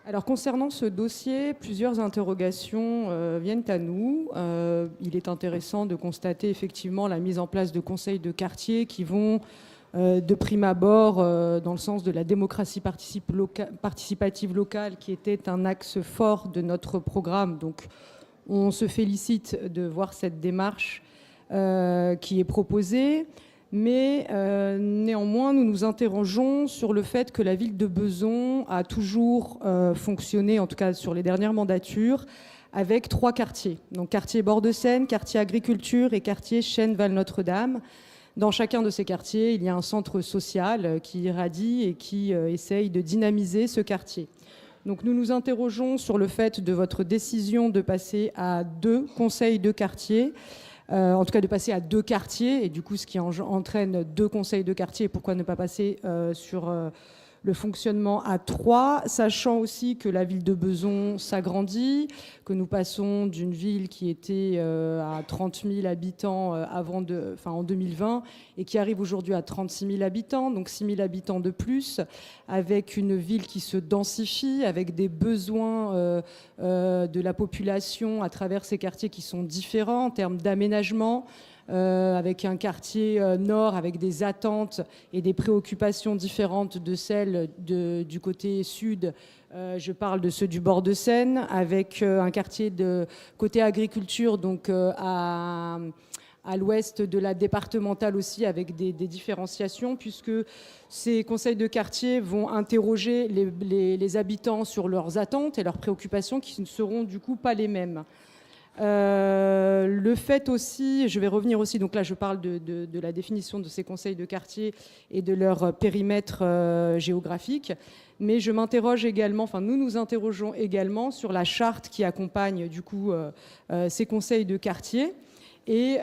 Alors concernant ce dossier, plusieurs interrogations viennent à nous. Il est intéressant de constater effectivement la mise en place de conseils de quartier qui vont de prime abord dans le sens de la démocratie participative locale qui était un axe fort de notre programme. Donc on se félicite de voir cette démarche qui est proposée. Mais néanmoins, nous nous interrogeons sur le fait que la ville de Besançon a toujours fonctionné, en tout cas sur les dernières mandatures, avec 3 quartiers. Donc quartier Bord de Seine, quartier Agriculture et quartier Chêne-Val-Notre-Dame. Dans chacun de ces quartiers, il y a un centre social qui irradie et qui essaye de dynamiser ce quartier. Donc nous nous interrogeons sur le fait de votre décision de passer à 2 conseils de quartier. En tout cas de passer à 2 quartiers, et du coup ce qui entraîne 2 conseils de quartier, pourquoi ne pas passer sur le fonctionnement à 3, sachant aussi que la ville de Besançon s'agrandit, que nous passons d'une ville qui était à 30 000 habitants en 2020 et qui arrive aujourd'hui à 36 000 habitants, donc 6 000 habitants de plus, avec une ville qui se densifie, avec des besoins de la population à travers ces quartiers qui sont différents en termes d'aménagement, avec un quartier nord avec des attentes et des préoccupations différentes de celles du côté sud. Je parle de ceux du bord de Seine, avec un quartier de côté agriculture, donc à l'ouest de la départementale aussi, avec des différenciations, puisque ces conseils de quartier vont interroger les habitants sur leurs attentes et leurs préoccupations qui ne seront du coup pas les mêmes. Le fait aussi, je vais revenir aussi, donc là je parle de la définition de ces conseils de quartier et de leur périmètre géographique, mais je m'interroge également, enfin nous nous interrogeons également sur la charte qui accompagne du coup ces conseils de quartier. Et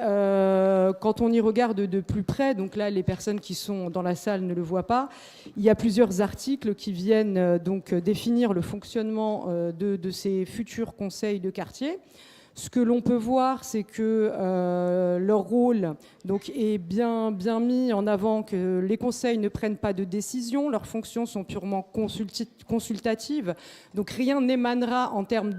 quand on y regarde de plus près, donc là les personnes qui sont dans la salle ne le voient pas, il y a plusieurs articles qui viennent donc définir le fonctionnement de ces futurs conseils de quartier. Ce que l'on peut voir, c'est que leur rôle donc, est bien mis en avant, que les conseils ne prennent pas de décision, leurs fonctions sont purement consultatives, donc rien n'émanera en termes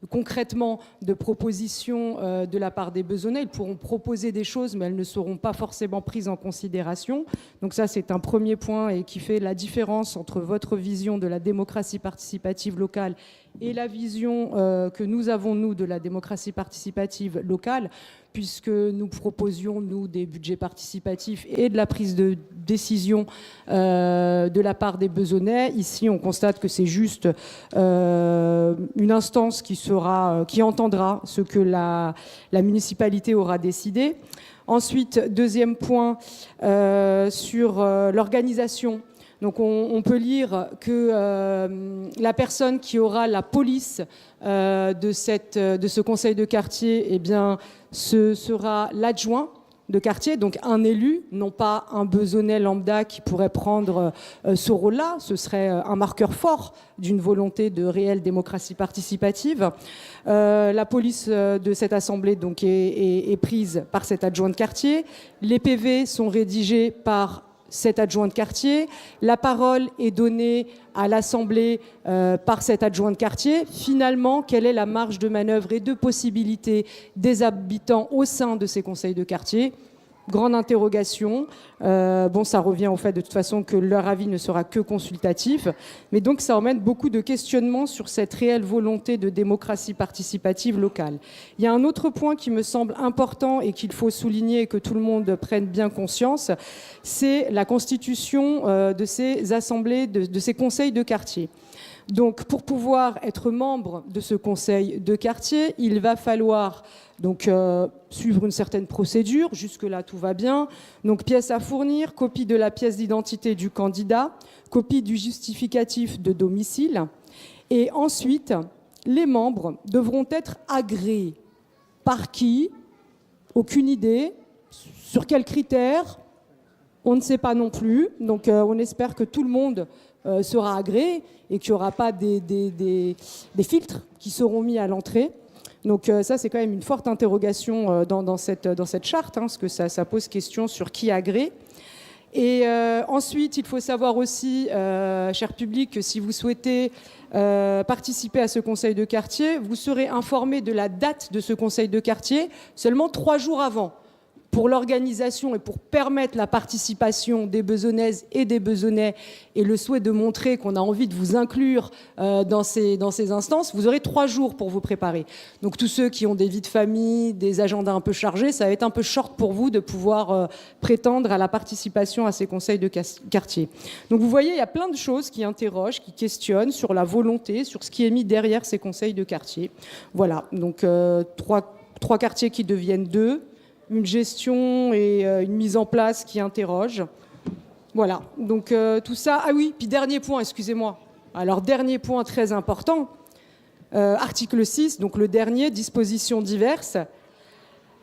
concrètement de propositions de la part des Besonnais. Ils pourront proposer des choses, mais elles ne seront pas forcément prises en considération. Donc ça, c'est un premier point et qui fait la différence entre votre vision de la démocratie participative locale et la vision que nous avons, nous, de la démocratie participative locale, puisque nous proposions, nous, des budgets participatifs et de la prise de décision de la part des Besonnais. Ici, on constate que c'est juste une instance qui entendra ce que la municipalité aura décidé. Ensuite, deuxième point, sur l'organisation. Donc on peut lire que la personne qui aura la police de ce conseil de quartier, eh bien, ce sera l'adjoint de quartier, donc un élu, non pas un Besonnais lambda qui pourrait prendre ce rôle-là. Ce serait un marqueur fort d'une volonté de réelle démocratie participative. La police de cette assemblée donc, est prise par cet adjoint de quartier. Les PV sont rédigés par cet adjoint de quartier. La parole est donnée à l'Assemblée par cet adjoint de quartier. Finalement, quelle est la marge de manœuvre et de possibilité des habitants au sein de ces conseils de quartier ? Grande interrogation. Ça revient au fait de toute façon que leur avis ne sera que consultatif. Mais donc ça emmène beaucoup de questionnements sur cette réelle volonté de démocratie participative locale. Il y a un autre point qui me semble important et qu'il faut souligner et que tout le monde prenne bien conscience, c'est la constitution de ces assemblées, de ces conseils de quartier. Donc, pour pouvoir être membre de ce conseil de quartier, il va falloir donc, suivre une certaine procédure. Jusque-là, tout va bien. Donc, pièce à fournir, copie de la pièce d'identité du candidat, copie du justificatif de domicile. Et ensuite, les membres devront être agréés. Par qui ? Aucune idée. Sur quels critères ? On ne sait pas non plus. Donc, on espère que tout le monde sera agréé et qu'il n'y aura pas des filtres qui seront mis à l'entrée. Donc ça, c'est quand même une forte interrogation dans cette charte, parce que ça pose question sur qui agrée. Et ensuite, il faut savoir aussi, cher public, que si vous souhaitez participer à ce conseil de quartier, vous serez informé de la date de ce conseil de quartier seulement 3 jours avant. Pour l'organisation et pour permettre la participation des Besonnaises et des Besonnais et le souhait de montrer qu'on a envie de vous inclure dans ces instances, vous aurez 3 jours pour vous préparer. Donc tous ceux qui ont des vies de famille, des agendas un peu chargés, ça va être un peu short pour vous de pouvoir prétendre à la participation à ces conseils de quartier. Donc vous voyez, il y a plein de choses qui interrogent, qui questionnent sur la volonté, sur ce qui est mis derrière ces conseils de quartier. Voilà, donc trois quartiers qui deviennent 2. Une gestion et une mise en place qui interroge. Voilà, donc tout ça. Ah oui, puis dernier point, excusez-moi. Alors, dernier point très important, article 6, donc le dernier, dispositions diverses.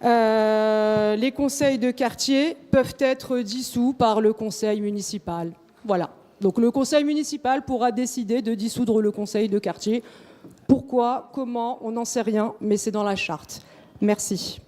Les conseils de quartier peuvent être dissous par le conseil municipal. Voilà, donc le conseil municipal pourra décider de dissoudre le conseil de quartier. Pourquoi, comment, on n'en sait rien, mais c'est dans la charte. Merci.